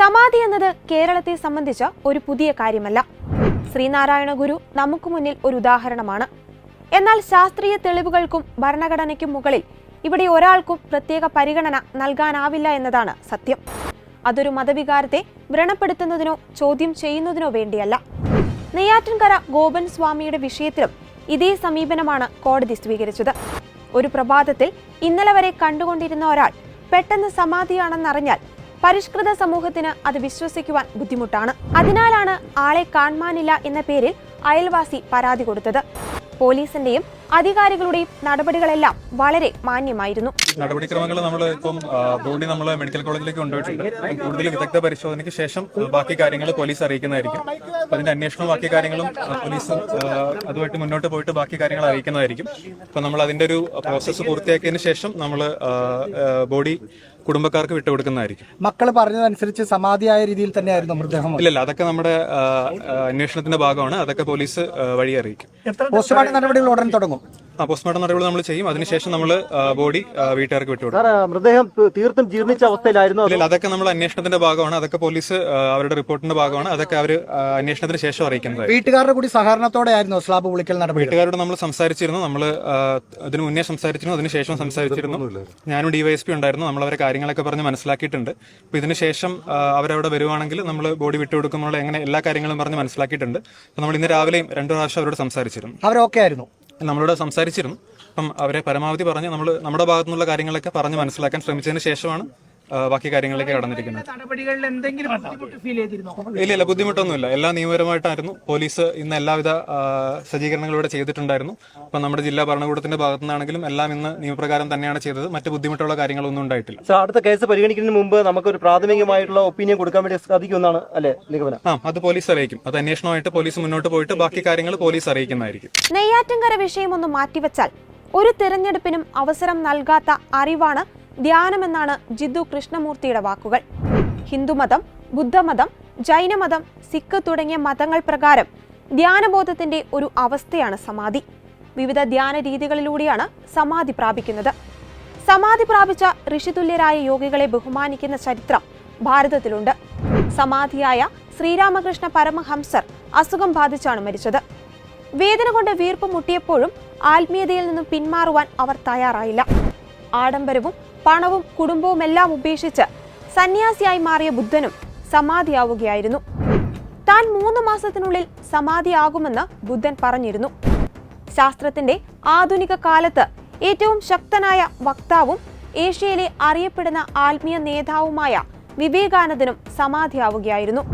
സമാധി എന്നത് കേരളത്തെ സംബന്ധിച്ച ഒരു പുതിയ കാര്യമല്ല. ശ്രീനാരായണ ഗുരു നമുക്ക് മുന്നിൽ ഒരു ഉദാഹരണമാണ്. എന്നാൽ ശാസ്ത്രീയ തെളിവുകൾക്കും ഭരണഘടനയ്ക്കും മുകളിൽ ഇവിടെ ഒരാൾക്കും പ്രത്യേക പരിഗണന നൽകാനാവില്ല എന്നതാണ് സത്യം. അതൊരു മതവികാരത്തെ വ്രണപ്പെടുത്തുന്നതിനോ ചോദ്യം ചെയ്യുന്നതിനോ വേണ്ടിയല്ല. നെയ്യാറ്റിൻകര ഗോപൻ സ്വാമിയുടെ വിഷയത്തിലും ഇതേ സമീപനമാണ് കോടതി സ്വീകരിച്ചത്. ഒരു പ്രഭാതത്തിൽ ഇന്നലെ വരെ കണ്ടുകൊണ്ടിരുന്ന ഒരാൾ പെട്ടെന്ന് സമാധിയാണെന്നറിഞ്ഞാൽ പരിഷ്കൃത സമൂഹത്തിന് അത് വിശ്വസിക്കുവാൻ ബുദ്ധിമുട്ടാണ്. അതിനാലാണ് ആളെ കാണാനില്ല എന്ന പേരിൽ അയൽവാസി പരാതി കൊടുത്തത്. പോലീസിന്റെയും അധികാരികളുടെയും നടപടികളെല്ലാം വളരെ മാന്യമായിരുന്നു. നടപടിക്രമങ്ങൾ നമ്മൾ ഇപ്പം ബോഡി നമ്മൾ മെഡിക്കൽ കോളേജിലേക്ക് കൊണ്ടുപോയിട്ടുണ്ട്. കൂടുതൽ വിദഗ്ധ പരിശോധനയ്ക്ക് ശേഷം ബാക്കി കാര്യങ്ങൾ പോലീസ് അറിയിക്കുന്നതായിരിക്കും. അപ്പൊ അതിന്റെ അന്വേഷണവും ബാക്കി കാര്യങ്ങളും പോലീസ് അതുമായിട്ട് മുന്നോട്ട് പോയിട്ട് ബാക്കി കാര്യങ്ങൾ അറിയിക്കുന്നതായിരിക്കും. അപ്പൊ നമ്മൾ അതിന്റെ ഒരു പ്രോസസ്സ് പൂർത്തിയാക്കിയതിന് ശേഷം നമ്മൾ ബോഡി കുടുംബക്കാർക്ക് വിട്ടുകൊടുക്കുന്നതായിരിക്കും. മക്കൾ പറഞ്ഞതനുസരിച്ച് സമാധിയായ രീതിയിൽ തന്നെയായിരുന്നു മൃതദേഹം? ഇല്ലല്ല, അതൊക്കെ നമ്മുടെ അന്വേഷണത്തിന്റെ ഭാഗമാണ്. അതൊക്കെ പോലീസ് വഴി അറിയിക്കും. പോസ്റ്റ്മോർട്ടം നടപടികൾ ഉടൻ തുടങ്ങും. പോസ്റ്റ്മോർട്ടം നടപടികൾ നമ്മൾ ചെയ്യും. അതിനുശേഷം നമ്മൾ ബോഡി വീട്ടുകാർക്ക് വിട്ടുകൊടുക്കും. മൃതദേഹം തീർത്തും ജീർണിച്ച അവസ്ഥയിലായിരുന്നു? ഇല്ല, അതൊക്കെ നമ്മൾ അന്വേഷണത്തിന്റെ ഭാഗമാണ്. അതൊക്കെ പോലീസ് അവരുടെ റിപ്പോർട്ടിന്റെ ഭാഗമാണ്. അതൊക്കെ അവർ അന്വേഷണത്തിന് ശേഷം അറിയിക്കുന്നത്. വീട്ടുകാരുടെ കൂടി സഹകരണത്തോടെ ആയിരുന്നു സ്ലാബ് പൊളിക്കൽ നടപടി? വീട്ടുകാരോട് നമ്മൾ സംസാരിച്ചിരുന്നു. നമ്മൾ അതിന് മുന്നേ സംസാരിച്ചിരുന്നു, അതിനുശേഷം സംസാരിച്ചിരുന്നു. ഞാനും ഡിവൈഎസ്പി ഉണ്ടായിരുന്നു. നമ്മൾ അവരെ കാര്യങ്ങളൊക്കെ പറഞ്ഞ് മനസ്സിലാക്കിയിട്ടുണ്ട്. അപ്പൊ ഇതിനുശേഷം അവരവിടെ വരുവാണെങ്കിൽ നമ്മൾ ബോഡി വിട്ടുകൊടുക്കുമ്പോൾ എങ്ങനെ എല്ലാ കാര്യങ്ങളും പറഞ്ഞ് മനസ്സിലാക്കിയിട്ടുണ്ട്. അപ്പൊ നമ്മൾ ഇന്ന് രാവിലെയും 2 പ്രാവശ്യം അവരോട് സംസാരിച്ചിരുന്നു. അവരൊക്കെ ആയിരുന്നു? നമ്മളോട് സംസാരിച്ചിരുന്നു. അപ്പം അവരെ പരമാവധി പറഞ്ഞ് നമ്മൾ നമ്മുടെ ഭാഗത്തുനിന്നുള്ള കാര്യങ്ങളൊക്കെ പറഞ്ഞ് മനസ്സിലാക്കാൻ ശ്രമിച്ചതിന് ശേഷമാണ് ബാക്കി കാര്യങ്ങളിലേക്ക് കടന്നിരിക്കുന്നത്. ഇല്ല, ബുദ്ധിമുട്ടൊന്നുമില്ല. എല്ലാം നിയമപരമായിട്ടായിരുന്നു. പോലീസ് ഇന്ന് എല്ലാവിധ സജ്ജീകരണങ്ങളും ഇവിടെ ചെയ്തിട്ടുണ്ടായിരുന്നു. അപ്പം നമ്മുടെ ജില്ലാ ഭരണകൂടത്തിന്റെ ഭാഗത്തു നിന്നാണെങ്കിലും എല്ലാം ഇന്ന് നിയമപ്രകാരം തന്നെയാണ് ചെയ്തത്. മറ്റു ബുദ്ധിമുട്ടുള്ള കാര്യങ്ങളൊന്നും ഉണ്ടായിട്ടില്ല. അടുത്ത കേസ് പരിഗണിക്കുന്നതിന് മുമ്പ് നമുക്കൊരു പ്രാഥമികമായിട്ടുള്ള ഒപ്പീനിയൻ കൊടുക്കാൻ വേണ്ടി സാധിക്കുമെന്നാണ് അല്ലെ നിഗമനം? അത് പോലീസ് അറിയിക്കും. അത് അന്വേഷണമായിട്ട് പോലീസ് മുന്നോട്ട് പോയിട്ട് ബാക്കി കാര്യങ്ങൾ പോലീസ് അറിയിക്കുന്നതായിരിക്കും. നെയ്യാറ്റിൻകര വിഷയം ഒന്ന് മാറ്റിവെച്ചാൽ ഒരു തിരഞ്ഞെടുപ്പിനും അവസരം നൽകാത്ത അറിവാണ് ധ്യാനമെന്നാണ് ജിദ്ദു കൃഷ്ണമൂർത്തിയുടെ വാക്കുകൾ. ഹിന്ദുമതം, ബുദ്ധമതം, ജൈനമതം, സിഖ് തുടങ്ങിയ മതങ്ങൾ പ്രകാരം ധ്യാനബോധത്തിന്റെ ഒരു അവസ്ഥയാണ് സമാധി. വിവിധ ധ്യാന രീതികളിലൂടെയാണ് സമാധി പ്രാപിക്കുന്നത്. സമാധി പ്രാപിച്ച ഋഷിതുല്യരായ യോഗികളെ ബഹുമാനിക്കുന്ന ചരിത്രം ഭാരതത്തിലുണ്ട്. സമാധിയായ ശ്രീരാമകൃഷ്ണ പരമഹംസർ അസുഖം ബാധിച്ചാണ് മരിച്ചത്. വേദന കൊണ്ട് വീർപ്പ് മുട്ടിയപ്പോഴും ആത്മീയതയിൽ നിന്നും പിന്മാറുവാൻ അവർ തയ്യാറായില്ല. ആഡംബരവും പണവും കുടുംബവുമെല്ലാം ഉപേക്ഷിച്ച് സന്യാസിയായി മാറിയ ബുദ്ധനും സമാധിയാവുകയായിരുന്നു. താൻ 3 മാസത്തിനുള്ളിൽ സമാധിയാകുമെന്ന് ബുദ്ധൻ പറഞ്ഞിരുന്നു. ശാസ്ത്രത്തിന്റെ ആധുനിക കാലത്ത് ഏറ്റവും ശക്തനായ വക്താവും ഏഷ്യയിലെ അറിയപ്പെടുന്ന ആത്മീയ നേതാവുമായ വിവേകാനന്ദനും സമാധിയാവുകയായിരുന്നു.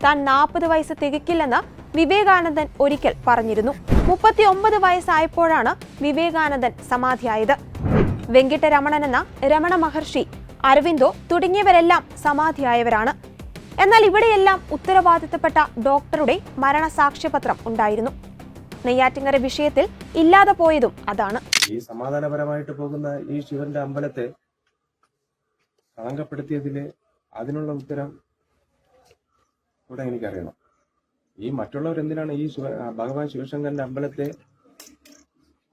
താൻ 40 വയസ്സ് തികക്കില്ലെന്ന് വിവേകാനന്ദൻ ഒരിക്കൽ പറഞ്ഞിരുന്നു. 39 വയസ്സായപ്പോഴാണ് വിവേകാനന്ദൻ സമാധിയായത്. വെങ്കിട്ടരമണൻ എന്ന രമണ മഹർഷി, അരവിന്ദോ തുടങ്ങിയവരെല്ലാം സമാധിയായവരാണ്. എന്നാൽ ഇവിടെയെല്ലാം ഉത്തരവാദിത്തപ്പെട്ട ഡോക്ടറുടെ മരണസാക്ഷ്യപത്രം ഉണ്ടായിരുന്നു. നെയ്യാറ്റിൻകര വിഷയത്തിൽ ഇല്ലാതെ പോയതും അതാണ്. ഈ സമാധാനപരമായിട്ട് പോകുന്ന ഈ ശിവന്റെ അമ്പലത്തെ കളങ്കപ്പെടുത്തിയതില് അതിനുള്ള ഉത്തരം ഇവിടെ എനിക്കറിയണം. ഈ മറ്റുള്ളവരെന്തിനാണ് ഈ ഭഗവാൻ ശിവശങ്കരന്റെ അമ്പലത്തെ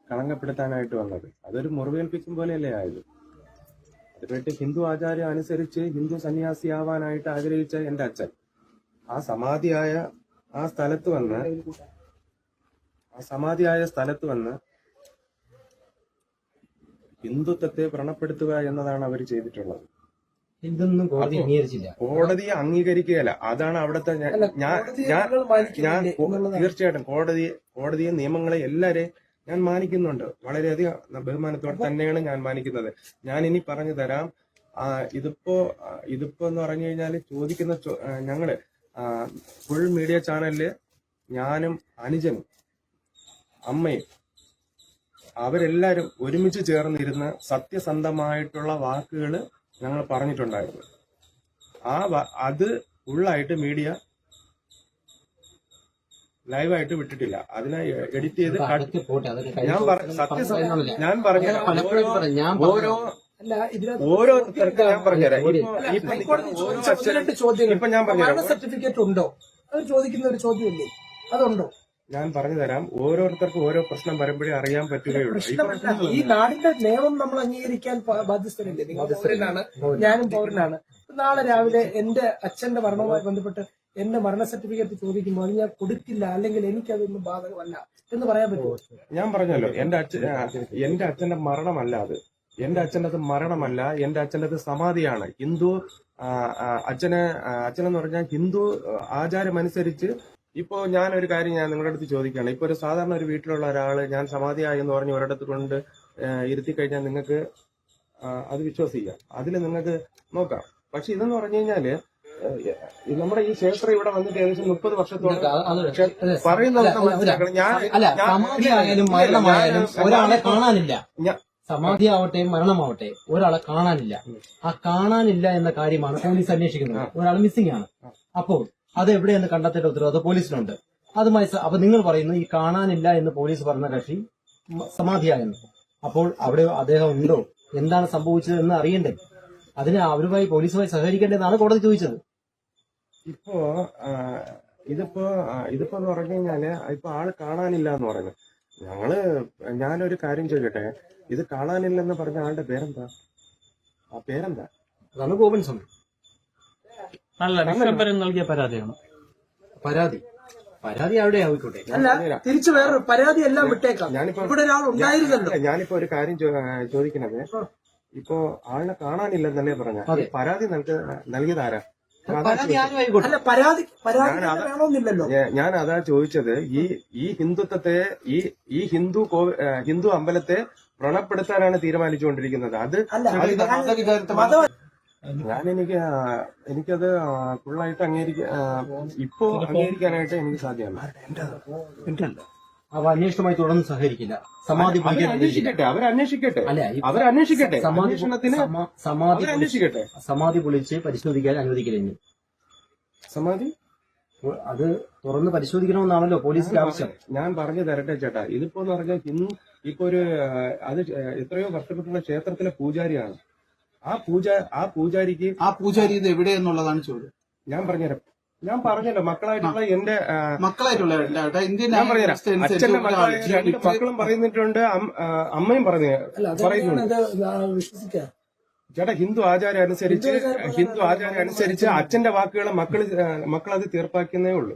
കളങ്കപ്പെടുത്താനായിട്ട് വന്നത്? അതൊരു മുറിവേൽപ്പിക്കും പോലെയല്ലേ ആയത്? അതുപറ്റി ഹിന്ദു ആചാരം അനുസരിച്ച് ഹിന്ദു സന്യാസിയാവാനായിട്ട് ആഗ്രഹിച്ച എന്റെ അച്ഛൻ ആ സമാധിയായ സ്ഥലത്ത് വന്ന് ഹിന്ദുത്വത്തെ വ്രണപ്പെടുത്തുക എന്നതാണ് അവർ ചെയ്തിട്ടുള്ളത്. കോടതിയെ അംഗീകരിക്കുകയല്ല. അതാണ് അവിടുത്തെ ഞാൻ തീർച്ചയായിട്ടും കോടതിയെ നിയമങ്ങളെ എല്ലാരെയും ഞാൻ മാനിക്കുന്നുണ്ട്. വളരെയധികം ബഹുമാനത്തോടെ തന്നെയാണ് ഞാൻ മാനിക്കുന്നത്. ഞാൻ ഇനി പറഞ്ഞു തരാം. ഇതിപ്പോ എന്ന് പറഞ്ഞു കഴിഞ്ഞാൽ ചോദിക്കുന്ന ഞങ്ങള് ഫുൾ മീഡിയ ചാനലില് ഞാനും അനുജനും അമ്മയും അവരെല്ലാരും ഒരുമിച്ച് ചേർന്നിരുന്ന് സത്യസന്ധമായിട്ടുള്ള വാക്കുകൾ ഞങ്ങൾ പറഞ്ഞിട്ടുണ്ടായിരുന്നു. അത് ഫുള്ളായിട്ട് മീഡിയ ലൈവായിട്ട് വിട്ടിട്ടില്ല. അതിനെ എഡിറ്റ് ചെയ്ത് ഞാൻ പറഞ്ഞു ഓരോരുത്തർക്ക് ഞാൻ പറഞ്ഞുതരാം. ഇപ്പൊ ഞാൻ പറഞ്ഞുതരാം. സർട്ടിഫിക്കറ്റ് ഉണ്ടോ അത് ചോദിക്കുന്ന ഒരു ചോദ്യമല്ലേ? അതുണ്ടോ? ഞാൻ പറഞ്ഞു തരാം. ഓരോരുത്തർക്കും ഓരോ പ്രശ്നം വരുമ്പോഴേ അറിയാൻ പറ്റുകയുള്ളൂ. ഈ നാടിന്റെ നിയമം നമ്മൾ അംഗീകരിക്കാൻ ബാധ്യസ്ഥരല്ലേ? നിങ്ങൾ പൗരനാണ്, ഞാനും പൗരനാണ്. നാളെ രാവിലെ എന്റെ അച്ഛന്റെ മരണവുമായി ബന്ധപ്പെട്ട് എന്റെ മരണ സർട്ടിഫിക്കറ്റ് ചോദിക്കുമ്പോൾ അത് ഞാൻ കൊടുക്കില്ല, അല്ലെങ്കിൽ എനിക്കതൊന്നും ബാധകമല്ല എന്ന് പറയാൻ പറ്റുമോ? ഞാൻ പറഞ്ഞല്ലോ, എന്റെ അച്ഛന്റെ മരണമല്ല അത്. എന്റെ അച്ഛൻ്റെ അത് മരണമല്ല, എന്റെ അച്ഛൻ്റെ അത് സമാധിയാണ്. ഹിന്ദു അച്ഛനെന്ന് പറഞ്ഞാൽ ഹിന്ദു ആചാരമനുസരിച്ച് ഇപ്പോ ഞാനൊരു കാര്യം ഞാൻ നിങ്ങളുടെ അടുത്ത് ചോദിക്കുകയാണ്. ഇപ്പൊ ഒരു സാധാരണ ഒരു വീട്ടിലുള്ള ഒരാള് ഞാൻ സമാധിയായി എന്ന് പറഞ്ഞ് ഒരിടത്ത് കൊണ്ട് ഇരുത്തി കഴിഞ്ഞാൽ നിങ്ങൾക്ക് അത് വിശ്വസിക്കാം, അതിൽ നിങ്ങൾക്ക് നോക്കാം. പക്ഷെ ഇതെന്ന് പറഞ്ഞു കഴിഞ്ഞാല് നമ്മുടെ ഈ ക്ഷേത്രം ഇവിടെ വന്നിട്ട് ഏകദേശം 30 വർഷത്തോളം പറയുന്നത് മനസ്സിലാക്കണം. സമാധിയായാലും മരണമായാലും ഒരാളെ കാണാനില്ല. സമാധിയാവട്ടെ മരണമാവട്ടെ ഒരാളെ കാണാനില്ല. ആ കാണാനില്ല എന്ന കാര്യമാണ് പോലീസ് അന്വേഷിക്കുന്നത്. ഒരാൾ മിസ്സിംഗ് ആണ്. അപ്പോൾ അത് എവിടെയെന്ന് കണ്ടെത്തേണ്ട ഉത്തരവാദിത്വം പോലീസിനുണ്ട്. അതുമായി അപ്പൊ നിങ്ങൾ പറയുന്നു ഈ കാണാനില്ല എന്ന് പോലീസ് പറഞ്ഞ കക്ഷി സമാധിയായെന്ന്. അപ്പോൾ അവിടെ അദ്ദേഹം ഉണ്ടോ, എന്താണ് സംഭവിച്ചത് എന്ന് അറിയണ്ടേ? അതിന് അവരുമായി പോലീസുമായി സഹകരിക്കേണ്ടതെന്നാണ് കോടതി ചോദിച്ചത്. ഇതിപ്പോ എന്ന് പറഞ്ഞു കഴിഞ്ഞാല് ഇപ്പൊ ആള് കാണാനില്ല എന്ന് പറയുന്നത്. ഞാനൊരു കാര്യം ചോദിക്കട്ടെ, ഇത് കാണാനില്ലെന്ന് പറഞ്ഞ ആളുടെ പേരെന്താ? ആ പേരെന്താ? അതാണ് ഗോപൻ സ്വാമി. അല്ല, വിശ്വംഭരൻ നൽകിയ പരാതിയാണ്. പരാതി അവിടെ ആയിക്കോട്ടെ. അല്ല, തിരിച്ചു വേറൊരു പരാതി എല്ലാം വിട്ടേക്കാം. ഇവിടെ ഒരാൾ ഉണ്ടായിരുന്നല്ലോ. ഞാനിപ്പോ ഒരു കാര്യം ചോദിക്കുന്നത്, ഇപ്പോ ആളിനെ കാണാനില്ലെന്നല്ലേ പറഞ്ഞ പരാതി നൽകിയതാരാ? അല്ല, പരാതി വേണമെന്നില്ലല്ലോ. ഞാൻ അതാ ചോദിച്ചത്. ഈ ഹിന്ദുത്വത്തെ ഈ ഹിന്ദു അമ്പലത്തെ വ്രണപ്പെടുത്താനാണ് തീരുമാനിച്ചുകൊണ്ടിരിക്കുന്നത്. എനിക്കത് ഫുള്ളായിട്ട് അംഗീകരിക്കാനായിട്ട് എനിക്ക് സാധ്യമല്ല. അവ അന്വേഷണമായി തുടർന്ന് സഹകരിക്കില്ല. സമാധി അവരന്വേഷിക്കട്ടെ. സമാധി പൊളിച്ച് പരിശോധിക്കാൻ അനുവദിക്കില്ല. സമാധി അത് തുറന്ന് പരിശോധിക്കണമെന്നാണല്ലോ പോലീസിന്റെ ആവശ്യം. ഞാൻ പറഞ്ഞു തരട്ടെ ചേട്ടാ. ഇതിപ്പോ എന്ന് പറഞ്ഞാൽ ഇപ്പൊ അത് എത്രയോ വർഷപ്പെട്ടുള്ള ക്ഷേത്രത്തിലെ പൂജാരിയാണ്. ആ പൂജാരിക്ക് ഇത് എവിടെയെന്നുള്ളതാണ് ചോദ്യം. ഞാൻ പറഞ്ഞല്ലോ മക്കളായിട്ടുള്ള എന്റെ ഇന്ത്യൻ ഞാൻ പറഞ്ഞുതരാം. അച്ഛന്റെ മക്കളും പറയുന്നിട്ടുണ്ട്, അമ്മയും പറയുന്നുണ്ട്. വിശ്വസിക്കാം ചേട്ടാ, ഹിന്ദു ആചാരം അനുസരിച്ച് അച്ഛന്റെ വാക്കുകൾ മക്കളത് തീർപ്പാക്കുന്നേ ഉള്ളൂ.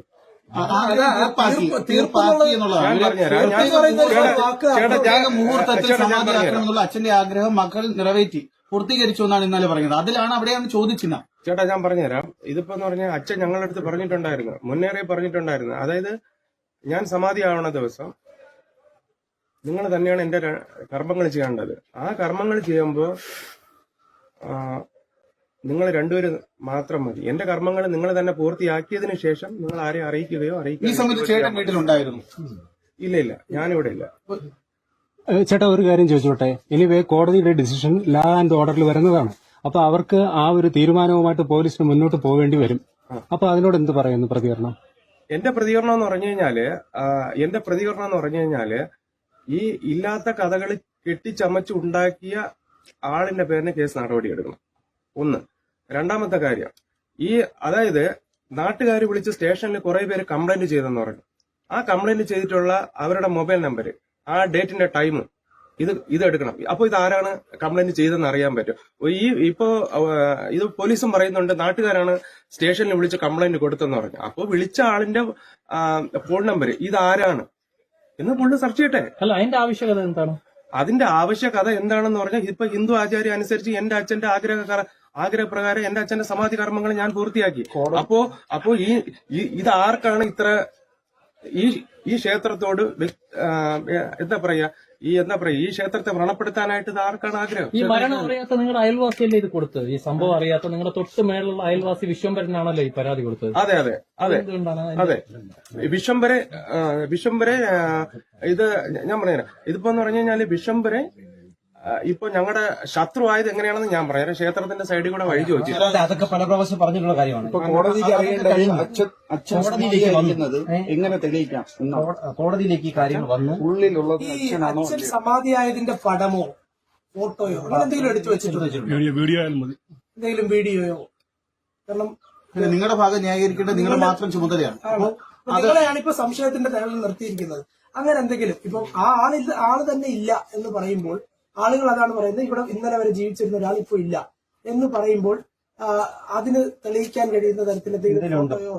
അച്ഛന്റെ ആഗ്രഹം മക്കൾ നിറവേറ്റി പൂർത്തീകരിച്ചു എന്നാണ് ഇന്നലെ പറഞ്ഞത്. അതിലാണ് അവിടെയാണ് ചോദിച്ചില്ല. ചേട്ടാ, ഞാൻ പറഞ്ഞുതരാം. ഇതിപ്പോ എന്ന് പറഞ്ഞാൽ അച്ഛൻ ഞങ്ങളുടെ അടുത്ത് പറഞ്ഞിട്ടുണ്ടായിരുന്നു, മുന്നേറെ പറഞ്ഞിട്ടുണ്ടായിരുന്നു. അതായത് ഞാൻ സമാധിയാവണ ദിവസം നിങ്ങൾ തന്നെയാണ് എന്റെ കർമ്മങ്ങൾ ചെയ്യേണ്ടത്. ആ കർമ്മങ്ങൾ ചെയ്യുമ്പോൾ നിങ്ങൾ രണ്ടുപേരും മാത്രം മതി. എന്റെ കർമ്മങ്ങൾ നിങ്ങൾ തന്നെ പൂർത്തിയാക്കിയതിനു ശേഷം നിങ്ങൾ ആരെയും അറിയിക്കുകയോ ഈ സമയത്ത് ചേട്ടൻ വീട്ടിലുണ്ടായിരുന്നു? ഇല്ല, ഞാനിവിടെ ഇല്ല. ചേട്ടാ, ഒരു കാര്യം ചോദിച്ചോട്ടെ. എനിവേ കോടതിയുടെ ഡിസിഷൻ ലാ ആൻഡ് ഓർഡറിൽ വരുന്നതാണ്. അപ്പൊ അവർക്ക് ആ ഒരു തീരുമാനവുമായിട്ട് പോലീസിന് മുന്നോട്ട് പോവേണ്ടി വരും. അപ്പൊ അതിനോട് എന്ത് പറയുന്നു പ്രതികരണം? എന്റെ പ്രതികരണം എന്ന് പറഞ്ഞു കഴിഞ്ഞാല് ഈ ഇല്ലാത്ത കഥകൾ കെട്ടിച്ചമച്ച് ഉണ്ടാക്കിയ ആളിന്റെ പേരിന് കേസ് നടപടിയെടുക്കണം. ഒന്ന്. രണ്ടാമത്തെ കാര്യം, അതായത് നാട്ടുകാർ വിളിച്ച് സ്റ്റേഷനിൽ കുറെ പേര് കംപ്ലൈന്റ് ചെയ്തെന്ന് പറഞ്ഞു. ആ കംപ്ലൈന്റ് ചെയ്തിട്ടുള്ള അവരുടെ മൊബൈൽ നമ്പർ, ആ ഡേറ്റിന്റെ ടൈം, ഇത് എടുക്കണം. അപ്പൊ ഇത് ആരാണ് കംപ്ലൈന്റ് ചെയ്തെന്ന് അറിയാൻ പറ്റും. ഇത് പോലീസും പറയുന്നുണ്ട് നാട്ടുകാരാണ് സ്റ്റേഷനിൽ വിളിച്ച് കംപ്ലൈന്റ് കൊടുത്തെന്ന് പറഞ്ഞു. അപ്പൊ വിളിച്ച ആളിന്റെ ഫോൺ നമ്പർ ഇതാരാണ് എന്ന് പുള്ളി സെർച്ച് ചെയ്യട്ടെ. അല്ല, അതിന്റെ ആവശ്യകത എന്താണ്? അതിന്റെ ആവശ്യകത എന്താണെന്ന് പറഞ്ഞാൽ ഇപ്പൊ ഹിന്ദു ആചാര്യം അനുസരിച്ച് എന്റെ അച്ഛന്റെ ആഗ്രഹപ്രകാരം എന്റെ അച്ഛന്റെ സമാധി കർമ്മങ്ങൾ ഞാൻ പൂർത്തിയാക്കി. അപ്പോ ഇത് ആർക്കാണ് ഇത്ര ഈ ക്ഷേത്രത്തോട് എന്താ പറയാ ഈ ക്ഷേത്രത്തെ വ്രണപ്പെടുത്താനായിട്ട് ഇത് ആർക്കാണ് ആഗ്രഹം? ഈ മരണം അറിയാത്ത നിങ്ങളുടെ അയൽവാസിയല്ലേ ഇത് കൊടുത്തത്? ഈ സംഭവം അറിയാത്ത നിങ്ങളുടെ തൊട്ട് മേലുള്ള അയൽവാസി വിശ്വംഭരനാണല്ലോ ഈ പരാതി കൊടുത്തത്. അതെ. വിശ്വംഭരെ ഇത് ഞാൻ പറഞ്ഞുതരാം. ഇതിപ്പോ എന്ന് പറഞ്ഞു കഴിഞ്ഞാല് വിശ്വംഭരെ ഇപ്പൊ ഞങ്ങളുടെ ശത്രു ആയത് എങ്ങനെയാണെന്ന് ഞാൻ പറയാം. ക്ഷേത്രത്തിന്റെ സൈഡിൽ കൂടെ വഴി ചോദിച്ചു. അതൊക്കെ പല പ്രാവശ്യം പറഞ്ഞിട്ടുള്ള കാര്യമാണ്. എങ്ങനെ തെളിയിക്കാം? കോടതിയിലേക്ക് ഈ കാര്യങ്ങൾ വന്നു. അച്ഛൻ സമാധിയായതിന്റെ പടമോ ഫോട്ടോയോ അങ്ങനെ എന്തെങ്കിലും എടുത്തു വെച്ചിട്ടുണ്ടോ? എന്തെങ്കിലും വീഡിയോയോ? കാരണം നിങ്ങളുടെ ഭാഗം ന്യായീകരിക്കേണ്ടത് നിങ്ങളുടെ മാത്രം ചുമതലയാണ്. നിങ്ങളെയാണ് ഇപ്പൊ സംശയത്തിന്റെ തലയിൽ നിർത്തിയിരിക്കുന്നത്. അങ്ങനെ എന്തെങ്കിലും ഇപ്പൊ ആള് തന്നെ ഇല്ല എന്ന് പറയുമ്പോൾ ആളുകൾ അതാണ് പറയുന്നത്. ഇവിടെ ഇന്നലെ വരെ ജീവിച്ചിരുന്ന ഒരാൾ ഇപ്പോൾ ഇല്ല എന്ന് പറയുമ്പോൾ അതിന് തെളിയിക്കാൻ കഴിയുന്ന തരത്തിൽ എന്തെങ്കിലും ഫോട്ടോയോ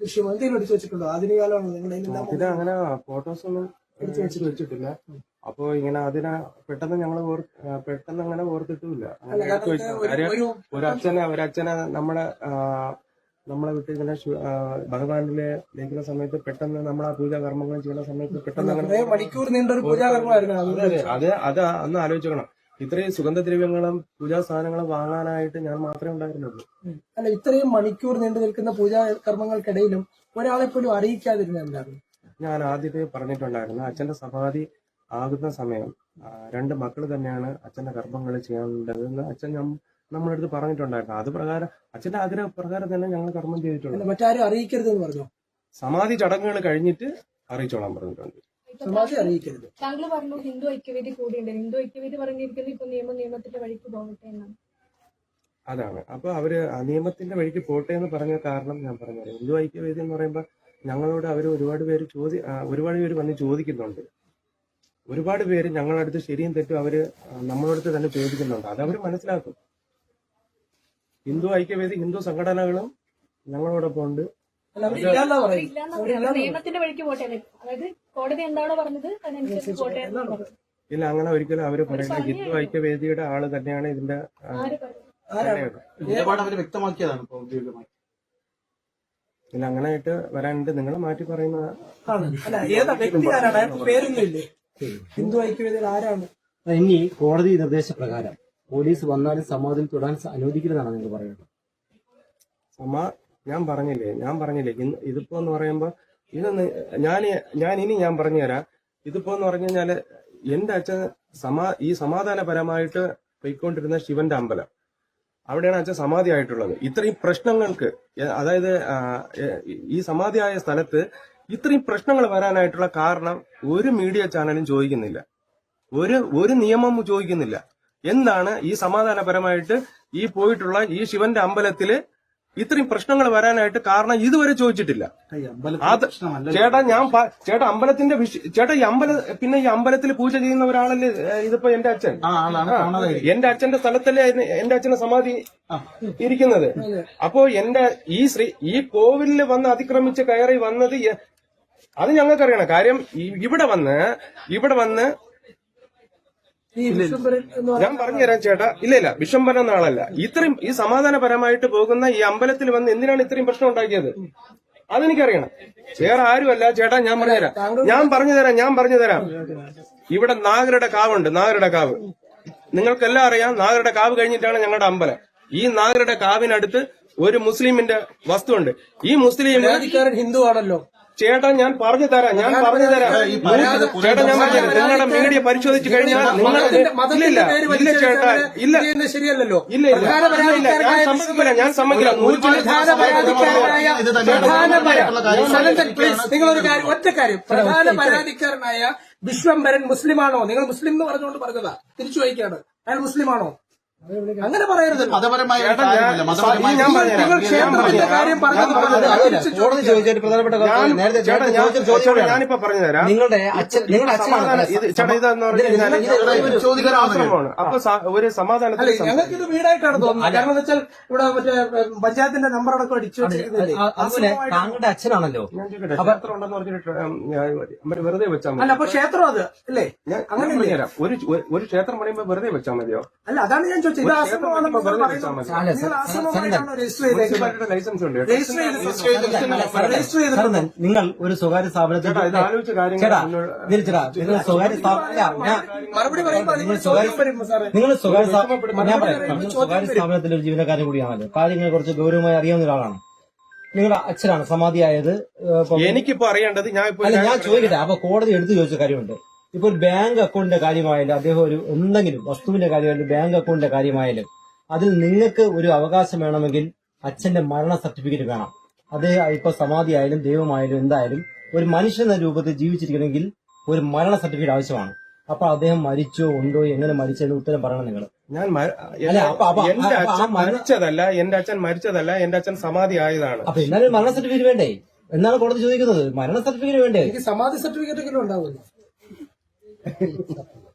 ദൃശ്യമോ എന്തെങ്കിലും എടുത്തു വെച്ചിട്ടുണ്ടോ? ആധുനിക കാലമാണോ നിങ്ങളുടെ അതിന് അങ്ങനെ ഫോട്ടോസ് ഒന്നും എടുത്ത് വെച്ചിട്ടില്ല. അപ്പൊ ഇങ്ങനെ അതിനെ പെട്ടെന്ന് ഞങ്ങൾ പെട്ടെന്ന് അങ്ങനെ ഓർത്തിട്ടുമില്ല. അങ്ങനെ എടുത്ത് വെച്ചിട്ടില്ല. കാര്യം ഒരച്ഛനെ നമ്മളെ വിട്ട് ഇങ്ങനെ ഭഗവാനിലെ ലയിക്കുന്ന സമയത്ത് പെട്ടെന്ന് നമ്മൾ ആ പൂജാ കർമ്മങ്ങൾ ചെയ്യുന്ന സമയത്ത് പെട്ടെന്ന് അങ്ങനെ മണിക്കൂർ നീണ്ട ഒരു പൂജാകർമ്മമായിരുന്നു. അത് അന്ന് ആലോചിക്കണം. ഇത്രയും സുഗന്ധദ്രവ്യങ്ങളും പൂജാ സാധനങ്ങളും വാങ്ങാനായിട്ട് ഞാൻ മാത്രമേ ഉണ്ടായിരുന്നുള്ളൂ. അല്ല, ഇത്രയും മണിക്കൂർ നീണ്ടു നിൽക്കുന്ന പൂജാ കർമ്മങ്ങൾക്കിടയിലും ഒരാളെ പോലും അറിയിക്കാതിരുന്ന എന്തായിരുന്നു? ഞാൻ ആദ്യത്തെ പറഞ്ഞിട്ടുണ്ടായിരുന്നു, അച്ഛന്റെ സമാധി ആകുന്ന സമയം 2 മക്കൾ തന്നെയാണ് അച്ഛന്റെ കർമ്മങ്ങൾ ചെയ്യേണ്ടതെന്ന് അച്ഛൻ നമ്മുടെ അടുത്ത് പറഞ്ഞിട്ടുണ്ടായിരുന്നു. അത് പ്രകാരം അച്ഛന്റെ ആഗ്രഹ പ്രകാരം തന്നെ ഞങ്ങൾ കർമ്മം ചെയ്തിട്ടുണ്ട്. മറ്റാരും അറിയിക്കരുതെന്ന് പറഞ്ഞു. സമാധി ചടങ്ങുകൾ കഴിഞ്ഞിട്ട് അറിയിച്ചോളാൻ പറഞ്ഞിട്ടുണ്ട്. സമാധി അറിയിക്കരുത്. താങ്കൾ പറഞ്ഞു ഹിന്ദു ഐക്യവേദി കൂടിയുണ്ട്. ഹിന്ദു ഐക്യവേദി പറഞ്ഞിരിക്കുന്നത് ഇപ്പൊ നിയമത്തിന്റെ വഴിക്ക് പോകട്ടെ എന്നാണ്. അതാണ്. അപ്പൊ അവര് നിയമത്തിന്റെ വഴിക്ക് പോട്ടെ എന്ന് പറഞ്ഞ കാരണം ഞാൻ പറഞ്ഞത്, ഹിന്ദു ഐക്യവേദി എന്ന് പറയുമ്പോൾ ഞങ്ങളോട് അവർ ഒരുപാട് പേര് വന്ന് ചോദിക്കുന്നുണ്ട്. ഒരുപാട് പേര് ഞങ്ങളടുത്ത് ശരിയും തെറ്റും അവര് നമ്മളടുത്ത് തന്നെ ചോദിക്കുന്നുണ്ട്. അത് അവർ മനസ്സിലാക്കും. ഹിന്ദു ഐക്യവേദി ഹിന്ദു സംഘടനകളും ഞങ്ങളോടൊപ്പം ഉണ്ട്. നിയമത്തിന്റെ വഴിക്ക് പോട്ടെ, അതായത് കോടതി എന്താണോ പറഞ്ഞത് അതിനനുസരിച്ച് പോട്ടെ എന്നാണ് പറഞ്ഞത്. ഇല്ല, അങ്ങനെ ഒരിക്കലും അവര് പറയുന്നത് ഹിന്ദു ഐക്യവേദിയുടെ ആള് തന്നെയാണ് ഇതിന്റെ നിലപാട് അവര് വ്യക്തമാക്കിയതാണ് ഇപ്പൊ ഔദ്യോഗികമായി. ഇല്ല, അങ്ങനെയായിട്ട് വരാനുണ്ട്. നിങ്ങൾ മാറ്റി പറയുന്നത് പേരൊന്നുമില്ലേ ഹിന്ദു ഐക്യവേദിയിൽ ആരാണ്? ഇനി കോടതി നിർദ്ദേശപ്രകാരം പോലീസ് വന്നാലും സമാധിയിൽ തൊടാൻ അനുവദിക്കുന്നതാണ് നിങ്ങൾ പറയുന്നത്. ഞാൻ പറഞ്ഞില്ലേ ഇതിപ്പോ എന്ന് പറയുമ്പോ ഇതൊന്ന് ഞാൻ പറഞ്ഞുതരാം. ഇതിപ്പോ എന്ന് പറഞ്ഞു കഴിഞ്ഞാല് എന്റെ അച്ഛൻ ഈ സമാധാനപരമായിട്ട് പോയിക്കൊണ്ടിരുന്ന ശിവന്റെ അമ്പലം, അവിടെയാണ് അച്ഛൻ സമാധി ആയിട്ടുള്ളത്. ഇത്രയും പ്രശ്നങ്ങൾക്ക്, അതായത് ഈ സമാധിയായ സ്ഥലത്ത് ഇത്രയും പ്രശ്നങ്ങൾ വരാനായിട്ടുള്ള കാരണം ഒരു മീഡിയ ചാനലും ചോദിക്കുന്നില്ല, ഒരു നിയമം ചോദിക്കുന്നില്ല. എന്താണ് ഈ സമാധാനപരമായിട്ട് ഈ പോയിട്ടുള്ള ഈ ശിവന്റെ അമ്പലത്തില് ഇത്രയും പ്രശ്നങ്ങൾ വരാനായിട്ട് കാരണം ഇതുവരെ ചോദിച്ചിട്ടില്ല. ചേട്ടാ അമ്പലത്തിന്റെ പിന്നെ ഈ അമ്പലത്തിൽ പൂജ ചെയ്യുന്ന ഒരാളല്ലേ ഇതിപ്പോ എന്റെ അച്ഛൻ. എന്റെ അച്ഛന്റെ സ്ഥലത്തല്ലേ എന്റെ അച്ഛന്റെ സമാധി ഇരിക്കുന്നത്. അപ്പോ ഈ കോവിലില് വന്ന് അതിക്രമിച്ച് കയറി വന്നത് അത് ഞങ്ങൾക്കറിയണം. കാര്യം ഇവിടെ വന്ന് ഞാൻ പറഞ്ഞുതരാം ചേട്ടാ. ഇല്ല, വിശ്വംഭരൻ എന്ന ആളല്ല. ഇത്രയും ഈ സമാധാനപരമായിട്ട് പോകുന്ന ഈ അമ്പലത്തിൽ വന്ന് എന്തിനാണ് ഇത്രയും പ്രശ്നം ഉണ്ടാക്കിയത് അതെനിക്കറിയണം. വേറെ ആരുമല്ല ചേട്ടാ. ഞാൻ പറഞ്ഞുതരാം. ഇവിടെ നാഗരുടെ കാവുണ്ട്. നാഗരുടെ കാവ് നിങ്ങൾക്കെല്ലാം അറിയാം. നാഗരുടെ കാവ് കഴിഞ്ഞിട്ടാണ് ഞങ്ങളുടെ അമ്പലം. ഈ നാഗരുടെ കാവിനടുത്ത് ഒരു മുസ്ലിമിന്റെ വസ്തുണ്ട്. ഈ മുസ്ലിം ഹിന്ദു ആണല്ലോ. ചേട്ടാ ഞാൻ പറഞ്ഞു തരാം. ചേട്ടാ ഞാൻ പറഞ്ഞു നിങ്ങളുടെ മീഡിയ പരിശോധിച്ചു കഴിഞ്ഞാൽ ശരിയല്ലല്ലോ. ഞാൻ സമ്മതിക്കില്ല. നിങ്ങളൊരു കാര്യം, ഒറ്റ കാര്യം, പ്രധാന പരാതിക്കാരനായ വിശ്വംഭരൻ മുസ്ലിമാണോ? നിങ്ങൾ മുസ്ലിം എന്ന് പറഞ്ഞുകൊണ്ട് പറഞ്ഞതാ, തിരിച്ചു വയ്ക്കാണ്. അയാൾ മുസ്ലിമാണോ? അങ്ങനെ പറയരുത്. മതപരമായ ഞാനിപ്പോ പറഞ്ഞുതരാം. നിങ്ങളുടെ അപ്പൊ ഒരു സമാധാനത്തിൽ ഞങ്ങൾക്ക് ഇത് വീടായിട്ടാണ് തോന്നുന്നത്. കാരണം വെച്ചാൽ ഇവിടെ മറ്റേ പഞ്ചായത്തിന്റെ നമ്പർ അടക്കം അടിച്ചു താങ്കളുടെ അച്ഛനാണല്ലോ. ക്ഷേത്രം ഉണ്ടെന്ന് പറഞ്ഞിട്ട് വെറുതെ വെച്ചാൽ അല്ല, അപ്പൊ ക്ഷേത്രം അത് അല്ലേ? അങ്ങനെ ഒരു ക്ഷേത്രം പറയുമ്പോ വെറുതെ വെച്ചാൽ മതിയോ? അല്ല, അതാണ് ഞാൻ ചോദിച്ചത്. ഇത് ആശ്രമമാണെന്ന് നിങ്ങൾ ഒരു സ്വകാര്യ സ്ഥാപനത്തിൽ നിങ്ങൾ സ്വകാര്യ സ്ഥാപനത്തിലെ ഒരു ജീവനക്കാരൻ കൂടിയാണല്ലോ. കാര്യങ്ങളെ കുറിച്ച് ഗൗരവമായി അറിയാവുന്ന ഒരാളാണ്. നിങ്ങളുടെ അച്ഛനാണ് സമാധിയായത്. എനിക്കിപ്പോ അറിയേണ്ടത് ഞാൻ ചോദിക്കട്ടെ. അപ്പൊ കോടതി എടുത്തു ചോദിച്ച കാര്യമുണ്ട്. ഇപ്പൊ ഒരു ബാങ്ക് അക്കൗണ്ടിന്റെ കാര്യമായാലും അദ്ദേഹം ഒരു എന്തെങ്കിലും വസ്തുവിന്റെ കാര്യമായാലും ബാങ്ക് അക്കൗണ്ടിന്റെ കാര്യമായാലും അതിൽ നിങ്ങൾക്ക് ഒരു അവകാശം വേണമെങ്കിൽ അച്ഛന്റെ മരണ സർട്ടിഫിക്കറ്റ് വേണം. അത് ഇപ്പൊ സമാധിയായാലും ദൈവമായാലും എന്തായാലും ഒരു മനുഷ്യൻ എന്ന രൂപത്തിൽ ജീവിച്ചിരിക്കണമെങ്കിൽ ഒരു മരണ സർട്ടിഫിക്കറ്റ് ആവശ്യമാണ്. അപ്പൊ അദ്ദേഹം മരിച്ചോ ഉണ്ടോ എങ്ങനെ മരിച്ചെന്ന് ഉത്തരം പറയണം നിങ്ങൾ. എന്റെ അച്ഛൻ മരിച്ചതല്ല, എന്റെ അച്ഛൻ സമാധി ആയതാണ്. അപ്പൊ എന്നാലും മരണ സർട്ടിഫിക്കറ്റ് വേണ്ടേ എന്നാണ് കോടതി ചോദിക്കുന്നത്. മരണ സർട്ടിഫിക്കറ്റ് വേണ്ടേ? സമാധി സർട്ടിഫിക്കറ്റ് ഉണ്ടാവില്ല.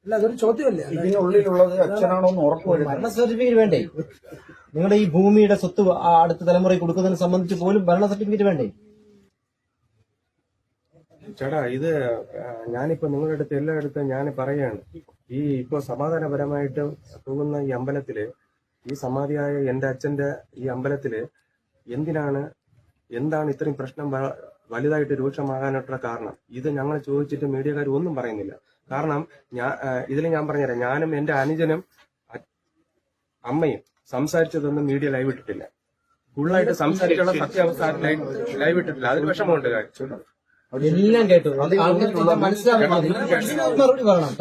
അല്ല അതൊരു ചോദ്യമല്ലേ? ഇതിനുള്ളിലുള്ളത് അച്ഛനാണോ എന്ന് ഉറപ്പുവരുത്തണം. ഭരണ സർട്ടിഫിക്കറ്റ് വേണ്ടേ? നിങ്ങളുടെ ഈ ഭൂമിയുടെ സ്വത്ത് അടുത്ത തലമുറയ്ക്ക് കൊടുക്കുന്നതിനെ സംബന്ധിച്ച് പോലും ഭരണ സർട്ടിഫിക്കറ്റ് വേണ്ടേ? ചേട്ടാ ഇത് ഞാനിപ്പോ നിങ്ങളുടെ അടുത്ത് എല്ലായിടത്തും ഞാൻ പറയാണ്, ഈ ഇപ്പൊ സമാധാനപരമായിട്ട് പോകുന്ന ഈ അമ്പലത്തില്, ഈ സമാധിയായ എന്റെ അച്ഛന്റെ ഈ അമ്പലത്തില് എന്താണ് ഇത്രയും പ്രശ്നം വലുതായിട്ട് രൂക്ഷമാകാനായിട്ടുള്ള കാരണം? ഇത് ഞങ്ങൾ ചോദിച്ചിട്ട് മീഡിയക്കാർ ഒന്നും പറയുന്നില്ല. കാരണം ഇതിൽ ഞാൻ പറഞ്ഞുതരാം, ഞാനും എന്റെ അനുജനും അമ്മയും സംസാരിച്ചതൊന്നും മീഡിയ ലൈവ് ഇട്ടിട്ടില്ല. ഫുള്ളായിട്ട് സംസാരിച്ചുള്ള സത്യാവസ്ഥ ലൈവ് ഇട്ടിട്ടില്ല. അതിന് വിഷമമുണ്ട് കാര്യം. എല്ലാം കേട്ടു. മനസ്സിലാക്കാൻ മറുപടി പറയണം.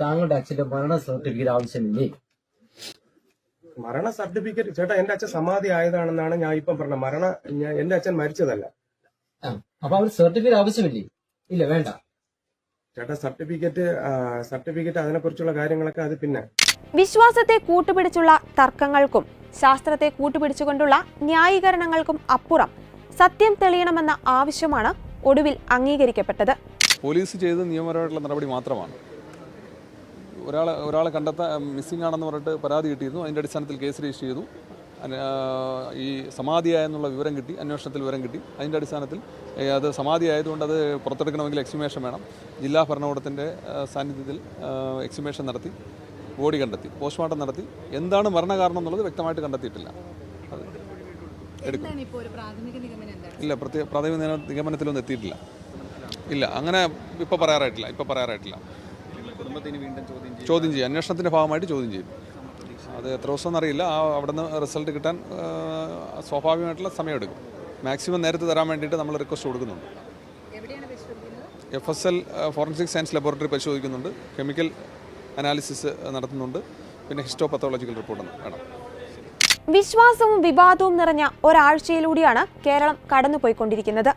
താങ്കളുടെ അച്ഛന്റെ മരണ സർട്ടിഫിക്കറ്റ് ആവശ്യമില്ലേ? മരണ സർട്ടിഫിക്കറ്റ് ചേട്ടാ എന്റെ അച്ഛൻ സമാധി ആയതാണെന്നാണ് ഞാൻ ഇപ്പം പറഞ്ഞത്. എന്റെ അച്ഛൻ മരിച്ചതല്ല. അപ്പൊ അവർ സർട്ടിഫിക്കറ്റ് ആവശ്യമില്ലേ? ഇല്ല, വേണ്ട ചേട്ടാ. സർട്ടിഫിക്കറ്റ് അതിനെക്കുറിച്ചുള്ള കാര്യങ്ങളൊക്കെ അത് പിന്നെ. വിശ്വാസത്തെ കൂട്ടുപിടിച്ചുള്ള തർക്കങ്ങൾക്കും ശാസ്ത്രത്തെ കൂട്ടുപിടിച്ചുകൊണ്ടുള്ള ന്യായീകരണങ്ങൾക്കും അപ്പുറം സത്യം തെളിയണമെന്ന ആവശ്യമാണ് ഒടുവിൽ അംഗീകരിക്കപ്പെട്ടത്. പോലീസ് ചെയ്ത നിയമപരമായിട്ടുള്ള നടപടി മാത്രമാണ്. ഒരാളെ മിസ്സിംഗ് ആണെന്ന് പറഞ്ഞിട്ട് പരാതി കിട്ടിയിരുന്നു. അതിൻ്റെ അടിസ്ഥാനത്തിൽ കേസ് രജിസ്റ്റർ ചെയ്തു. ഈ സമാധിയായെന്നുള്ള വിവരം കിട്ടി, അന്വേഷണത്തിൽ വിവരം കിട്ടി. അതിൻ്റെ അടിസ്ഥാനത്തിൽ അത് സമാധിയായതുകൊണ്ട് അത് പുറത്തെടുക്കണമെങ്കിൽ എക്സ്ഹുമേഷൻ വേണം. ജില്ലാ ഭരണകൂടത്തിൻ്റെ സാന്നിധ്യത്തിൽ എക്സ്ഹുമേഷൻ നടത്തി, ബോഡി കണ്ടെത്തി, പോസ്റ്റ്മോർട്ടം നടത്തി. എന്താണ് മരണകാരണം എന്നുള്ളത് വ്യക്തമായിട്ട് കണ്ടെത്തിയിട്ടില്ല. അത് എടുക്കും. ഇല്ല, പ്രാഥമിക നിഗമനത്തിലൊന്നും എത്തിയിട്ടില്ല. ഇല്ല, അങ്ങനെ ഇപ്പോൾ പറയാറായിട്ടില്ല. കുടുംബത്തിന് വീണ്ടും ചോദ്യം ചെയ്യും, അന്വേഷണത്തിൻ്റെ ഭാഗമായിട്ട് ചോദ്യം ചെയ്യും. അത് എത്ര ദിവസം എന്നറിയില്ല. അവിടെ നിന്ന് റിസൾട്ട് കിട്ടാൻ സ്വാഭാവികമായിട്ടുള്ള സമയമെടുക്കും. മാക്സിമം നേരത്തെ തരാൻ വേണ്ടിയിട്ട് നമ്മൾ റിക്വസ്റ്റ് കൊടുക്കുന്നുണ്ട്. FSL ഫോറൻസിക് സയൻസ് ലബോറട്ടറി പരിശോധിക്കുന്നുണ്ട്, കെമിക്കൽ അനാലിസിസ് നടത്തുന്നുണ്ട്, പിന്നെ ഹിസ്റ്റോപത്തോളജിക്കൽ റിപ്പോർട്ട് വേണം. വിശ്വാസവും വിവാദവും നിറഞ്ഞ ഒരാഴ്ചയിലൂടെയാണ് കേരളം കടന്നുപോയിക്കൊണ്ടിരിക്കുന്നത്.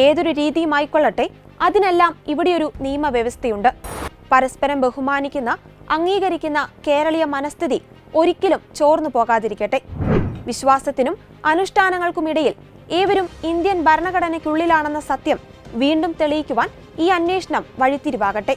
ഏതൊരു രീതിയുമായിക്കൊള്ളട്ടെ, അതിനെല്ലാം ഇവിടെയൊരു നിയമവ്യവസ്ഥയുണ്ട്. പരസ്പരം ബഹുമാനിക്കുന്ന, അംഗീകരിക്കുന്ന കേരളീയ മനസ്ഥിതി ഒരിക്കലും ചോർന്നു പോകാതിരിക്കട്ടെ. വിശ്വാസത്തിനും അനുഷ്ഠാനങ്ങൾക്കുമിടയിൽ ഏവരും ഇന്ത്യൻ ഭരണഘടനയ്ക്കുള്ളിലാണെന്ന സത്യം വീണ്ടും തെളിയിക്കുവാൻ ഈ അന്വേഷണം വഴിത്തിരിവാകട്ടെ.